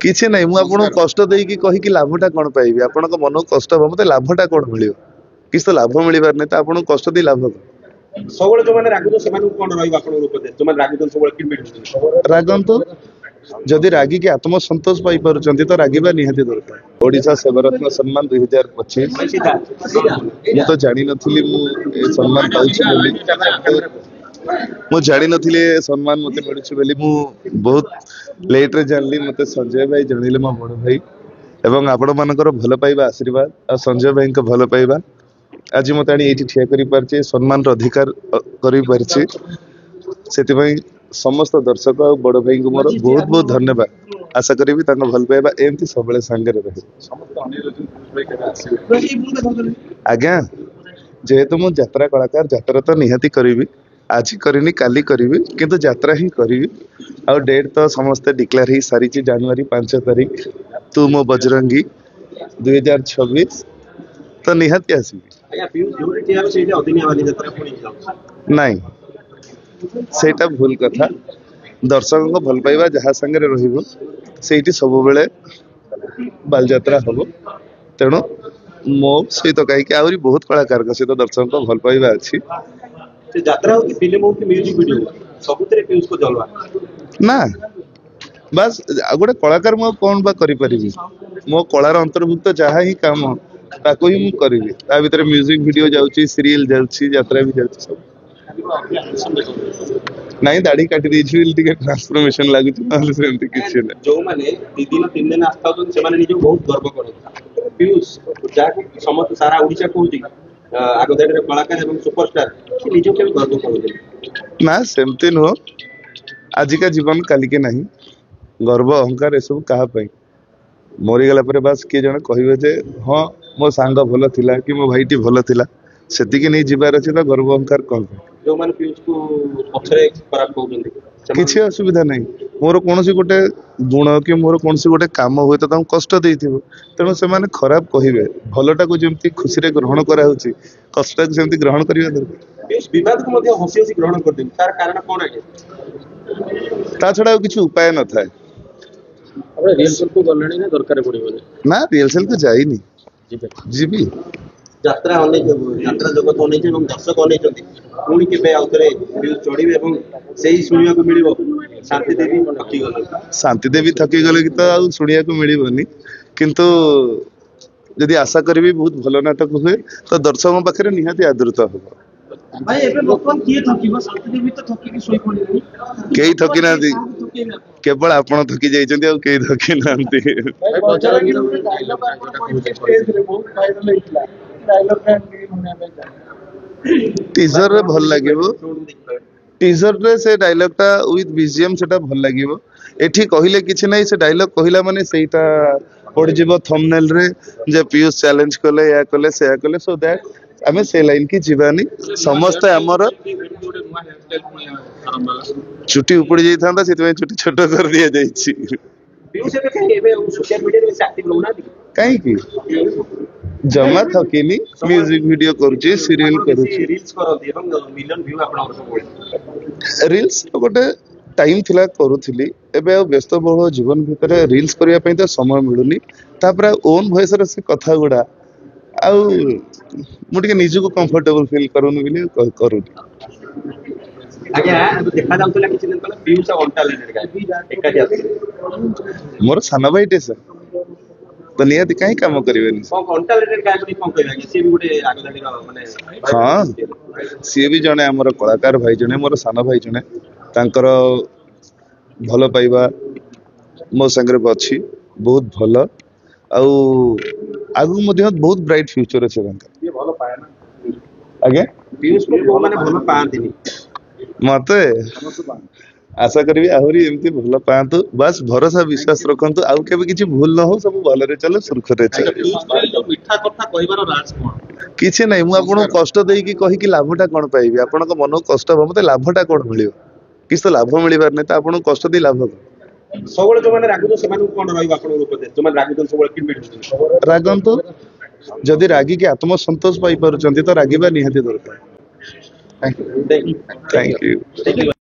କିଛି ନାହିଁ ମୁଁ ଆପଣଙ୍କୁ କଷ୍ଟ ଦେଇକି କହିକି ଲାଭଟା କଣ ପାଇବି ଆପଣଙ୍କ ମନକୁ କଷ୍ଟ ହବ ମତେ ଲାଭଟା କଣ ମିଳିବ କିଛି ତ ଲାଭ ମିଳିବାର ନାହିଁ ତ ଆପଣଙ୍କୁ କଷ୍ଟ ଦେଇ ଲାଭ କଣ ସବୁବେଳେ ଯୋଉମାନେ ରାଗୁଛନ୍ତି ସେମାନଙ୍କୁ କଣ ରହିବ ଆପଣଙ୍କ ଉପଦେଶ ଯୋଉମାନେ ରାଗୁଛନ୍ତି ସବୁବେଳେ କେମିତି ରାଗନ୍ତୁ ଯଦି ରାଗିକି ଆତ୍ମସନ୍ତୋଷ ପାଇପାରୁଛନ୍ତି ତ ରାଗିବା ନିହାତି ଦରକାର ଓଡିଶା ସେବାରତ୍ନ ସମ୍ମାନ 2025 ମୁଁ ତ ଜାଣିନଥିଲି ମୁଁ ଏ ସମ୍ମାନ ପାଉଛି ବୋଲି ମୁଁ ଜାଣିନଥିଲି ଏ ସମ୍ମାନ ମତେ ମିଳୁଛି ବୋଲି ମୁଁ ବହୁତ ଲେଟ୍ ରେ ଜାଣିଲି ମତେ ସଞ୍ଜୟ ଭାଇ ଜଣେଇଲେ ମୋ ବଡ ଭାଇ ଏବଂ ଆପଣ ମାନଙ୍କର ଭଲ ପାଇବା ଆଶୀର୍ବାଦ ଆଉ ସଞ୍ଜୟ ଭାଇଙ୍କ ଭଲ ପାଇବା ଆଜି ମତେ ଆଣି ଏଇଠି ଠିଆ କରିପାରିଛି ସମ୍ମାନର ଅଧିକାର କରିପାରିଛି ସେଥିପାଇଁ ସମସ୍ତ ଦର୍ଶକ ଆଉ ବଡ ଭାଇଙ୍କୁ ମୋର ବହୁତ ବହୁତ ଧନ୍ୟବାଦ ଆଶା କରିବି ତାଙ୍କ ଭଲ ପାଇବା ଏମିତି ସବୁବେଳେ ସାଙ୍ଗରେ ରହିବ ଆଜ୍ଞା ଯେହେତୁ ମୁଁ ଯାତ୍ରା କଳାକାର ଯାତ୍ରା ତ ନିହାତି କରିବି ଆଜି କରିନି କାଲି କରିବି କିନ୍ତୁ ଯାତ୍ରା ହିଁ କରିବି ଆଉ ଡେଟ୍ ତ ସମସ୍ତେ ଡିକ୍ଲେୟାର ହେଇ ସାରିଛି ଜାନୁଆରୀ 5 ତାରିଖ ତୁ ମୋ ବଜରଙ୍ଗୀ 2026 ତ ନିହାତି ଆସିବି ନାଇଁ ସେଇଟା ଭୁଲ କଥା ଦର୍ଶକଙ୍କ ଭଲ ପାଇବା ଯାହା ସାଙ୍ଗରେ ରହିବ ସେଇଠି ସବୁବେଳେ ବାଲଯାତ୍ରା ହବ ତେଣୁ ମୋ ସହିତ କାହିଁକି ଆହୁରି ବହୁତ କଳାକାରଙ୍କ ସହିତ ଦର୍ଶକଙ୍କ ଭଲ ପାଇବା ଅଛି ନା ବାସ୍ ଆଉ ଗୋଟେ କଳାକାର ମୁଁ କଣ ବା କରିପାରିବି ମୋ କଳାର ଅନ୍ତର୍ଭୁକ୍ତ ଯାହା ହିଁ କାମ ତାକୁ ହିଁ ମୁଁ କରିବି ତା ଭିତରେ ମ୍ୟୁଜିକ ଭିଡିଓ ଯାଉଛି ସିରିଏଲ ଯାଉଛି ଯାତ୍ରା ବି ଯାଉଛି ସବୁ ନାଇଁ ଦାଢି କାଟି ଦେଇଛି ବୋଲି ଟିକେ ଟ୍ରାନ୍ସଫର୍ମେସନ ଲାଗୁଛି ନହେଲେ ସେମିତି କିଛି ନାହିଁ ଯୋଉମାନେ 2 ଦିନ 3 ଦିନ ଆସୁଛନ୍ତି ସେମାନେ ନିଜକୁ ବହୁତ ଗର୍ବ କରନ୍ତି ପିୟୁଷ ଯାହାକୁ ସମସ୍ତ ସାରା ଓଡିଶା କହୁଛି ଆଗଧାଡିର କଳାକାର ଏବଂ ସୁପରଷ୍ଟାର ସେ ନିଜକୁ କେବେ ଗର୍ବ କରନ୍ତି ନା ସେମିତି ନୁହଁ ଆଜିକା ଜୀବନ କାଲିକି ନାହିଁ ଗର୍ବ ଅହଙ୍କାର ଏସବୁ କାହା ପାଇଁ ମରିଗଲା ପରେ ବାସ୍ କିଏ ଜଣେ କହିବେ ଯେ ହଁ ମୋ ସାଙ୍ଗ ଭଲ ଥିଲା କି ମୋ ଭାଇଟି ଭଲ ଥିଲା ସେତିକି ନେଇ ଯିବାର ଅଛି ତ ଗର୍ବ ଅହଙ୍କାର କଣ ପାଇଁ ଯୋଉମାନେ ପିୟୁଷକୁ ପଛରେ ଖରାପ କହୁଛନ୍ତି କିଛି ଅସୁବିଧା ନାହିଁ ମୋର କୌଣସି ଗୋଟେ ଗୁଣ କି ମୋର କୌଣସି ଗୋଟେ କାମ ହୁଏତ ତାଙ୍କୁ କଷ୍ଟ ଦେଇଥିବ ତେଣୁ ସେମାନେ ଖରାପ କହିବେ ଭଲଟାକୁ ଯେମିତି ଖୁସିରେ ଗ୍ରହଣ କରାହଉଛି କଷ୍ଟଟାକୁ ସେମିତି ଗ୍ରହଣ କରିବା ଦରକାର ବିବାଦକୁ ମଧ୍ୟ ହସି ହସି ଗ୍ରହଣ କରିଦେବି ତାର କାରଣ କଣ ଆଜ୍ଞା ତା ଛଡା ଆଉ କିଛି ଉପାୟ ନଥାଏ ନା ରିହର୍ସାଲ କୁ ଯାଇନି ଯିବି ଯାତ୍ରା ଯାତ୍ରା ଜଗତ ଅନେଇଛି ଏବଂ ଦର୍ଶକ ଅନେଇଛନ୍ତି ପୁଣି କେବେ ଆଉ ଥରେ ଚଢିବେ ଏବଂ ସେଇ ଶୁଣିବାକୁ ମିଳିବ ଶାନ୍ତି ଦେବୀ ଥକିଗଲେ ଶାନ୍ତି ଦେବୀ ଥକିଗଲେ କି ତ ଆଉ ଶୁଣିବାକୁ ମିଳିବନି କିନ୍ତୁ ଯଦି ଆଶା କରିବି ବହୁତ ଭଲ ନାଟକ ହୁଏ ତ ଦର୍ଶକଙ୍କ ପାଖରେ ନିହାତି ଆଦୃତ ହବ କେହି ଥକି ନାହାନ୍ତି କେବଳ ଆପଣ ଥକି ଯାଇଛନ୍ତି ଆଉ କେହି ଥକି ନାହାନ୍ତି ଟିଜର ରେ ଭଲ ଲାଗିବ ଟିଜର ରେ ସେ ଡାयଲଗ ଟା ୱିଥ ବିଜିଏମ ସେଟା ଭଲ ଲାଗିବ ଏଠି କହିଲେ କିଛି ନାହିଁ ସେ ଡାयଲଗ କହିଲା ମାନେ ସେଇଟା ପଡିଯିବ ଥମ୍ବନେଲ ରେ ଯେ ପିୟୁଷ ଚ୍ୟାଲେଞ୍ଜ କଲେ ଏହା କଲେ ସେୟା କଲେ ସୋ ଦ୍ୟାଟ ଆମେ ସେ ଲାଇନ କି ଯିବାନି ସମସ୍ତେ ଆମର ଚୁଟି ଉପୁଡି ଯାଇଥାନ୍ତା ସେଥିପାଇଁ ଚୁଟି ଛୋଟ କରି ଦିଆଯାଇଛି କାହିଁକି ଜମା ଥକିନି ମ୍ୟୁଜିକ ଭିଡିଓ କରୁଛି ସିରିଏଲ କରୁଛି ରିଲ୍ସ ଗୋଟେ ଟାଇମ ଥିଲା କରୁଥିଲି ଏବେ ଆଉ ବ୍ୟସ୍ତବହୁଳ ଜୀବନ ଭିତରେ ରିଲ୍ସ କରିବା ପାଇଁ ତ ସମୟ ମିଳୁନି ତାପରେ ଓନ୍ ଭଏସର ସେ କଥା ଗୁଡା ଆଉ ମୁଁ ଟିକେ ନିଜକୁ କମ୍ଫର୍ଟେବଲ ଫିଲ୍ କରୁନି ବୋଲି କରୁନି ମୋର ସାନ ଭାଇଟେ ସେ ତ ନିହାତି କାହିଁ କାମ କରିବେନି ହଁ ସିଏ ବି ଜଣେ ଆମର କଳାକାର ଭାଇ ଜଣେ ମୋର ସାନ ଭାଇ ଜଣେ ତାଙ୍କର ଭଲ ପାଇବା ମୋ ସାଙ୍ଗରେ ଅଛି ବହୁତ ଭଲ ଆଉ ଆଗକୁ ମଧ୍ୟ ବହୁତ ବ୍ରାଇଟ ଫ୍ୟୁଚର ଅଛି ତାଙ୍କର ଆଜ୍ଞା ମତେ ଆଶା କରିବି ଆହୁରି ଏମିତି ଭଲ ପାଆନ୍ତୁ ବାସ୍ ଭରସା ବିଶ୍ୱାସ ରଖନ୍ତୁ ଆଉ କେବେ କିଛି ଭୁଲ ନ ହଉ ସବୁ ଭଲରେ ଚାଲୁ ସୁରୁଖୁରୁରେ ଚାଲୁ କିଛି ନାହିଁ ମୁଁ ଆପଣଙ୍କୁ କଷ୍ଟ ଦେଇକି କହିକି ଲାଭଟା କଣ ପାଇବି ଆପଣଙ୍କ ମନକୁ କଷ୍ଟ ହବ ମତେ ଲାଭଟା କଣ ମିଳିବ କିଛି ତ ଲାଭ ମିଳିବାର ନାହିଁ ତ ଆପଣଙ୍କୁ କଷ୍ଟ ଦେଇ ଲାଭ କଣ ସବୁବେଳେ ଯୋଉମାନେ ରାଗୁଛନ୍ତି ସେମାନଙ୍କୁ କଣ ରହିବ ଆପଣଙ୍କ ଉପଦେଶ ଯୋଉମାନେ ରାଗୁଛନ୍ତି ସବୁବେଳେ କେମିତି ରାଗନ୍ତୁ ଯଦି ରାଗିକି ଆତ୍ମସନ୍ତୋଷ ପାଇପାରୁଛନ୍ତି ତ ରାଗିବା ନିହାତି ଦରକାର ଥ୍ୟାଙ୍କ ୟୁ